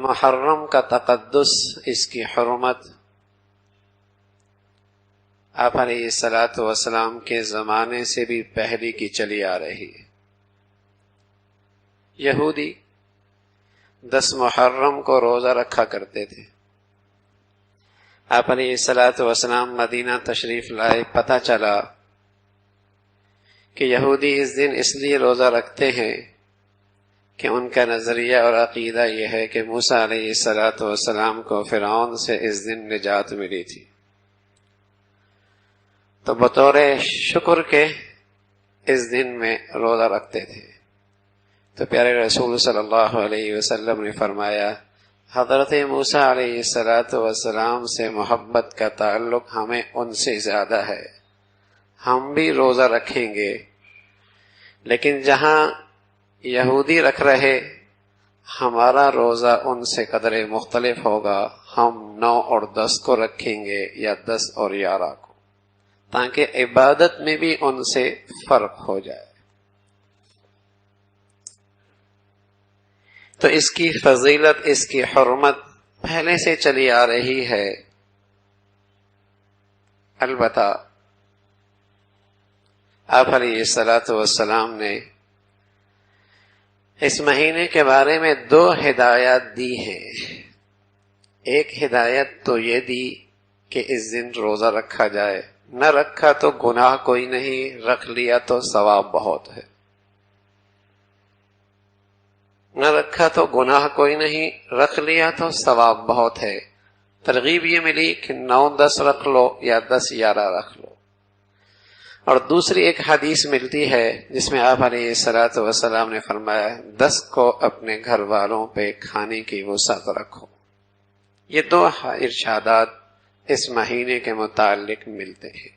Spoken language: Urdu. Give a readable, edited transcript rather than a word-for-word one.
محرم کا تقدس، اس کی حرمت آپ علیہ الصلاۃ والسلام کے زمانے سے بھی پہلے کی چلی آ رہی ہے۔ یہودی 10 محرم کو روزہ رکھا کرتے تھے۔ آپ علیہ الصلاۃ والسلام مدینہ تشریف لائے، پتہ چلا کہ یہودی اس دن اس لیے روزہ رکھتے ہیں کہ ان کا نظریہ اور عقیدہ یہ ہے کہ موسیٰ علیہ الصلاۃ والسلام کو فرعون سے اس دن نجات ملی تھی، تو بطور شکر کے اس دن میں روزہ رکھتے تھے۔ تو پیارے رسول صلی اللہ علیہ وسلم نے فرمایا، حضرت موسیٰ علیہ الصلاۃ والسلام سے محبت کا تعلق ہمیں ان سے زیادہ ہے، ہم بھی روزہ رکھیں گے، لیکن جہاں یہودی رکھ رہے ہمارا روزہ ان سے قدرے مختلف ہوگا، ہم 9 اور 10 کو رکھیں گے یا 10 اور 11 کو، تاکہ عبادت میں بھی ان سے فرق ہو جائے۔ تو اس کی فضیلت، اس کی حرمت پہلے سے چلی آ رہی ہے۔ البتہ آپ علیہ الصلاۃ والسلام نے اس مہینے کے بارے میں 2 ہدایات دی ہیں۔ ایک ہدایت تو یہ دی کہ اس دن روزہ رکھا جائے، نہ رکھا تو گناہ کوئی نہیں، رکھ لیا تو ثواب بہت ہے۔ نہ رکھا تو گناہ کوئی نہیں، رکھ لیا تو ثواب بہت ہے۔ ترغیب یہ ملی کہ 9-10 رکھ لو یا 10-11 رکھ لو۔ اور دوسری ایک حدیث ملتی ہے جس میں آپ علیہ الصلاۃ والسلام نے فرمایا، 10 کو اپنے گھر والوں پہ کھانے کی وسعت رکھو۔ یہ 2 ارشادات اس مہینے کے متعلق ملتے ہیں۔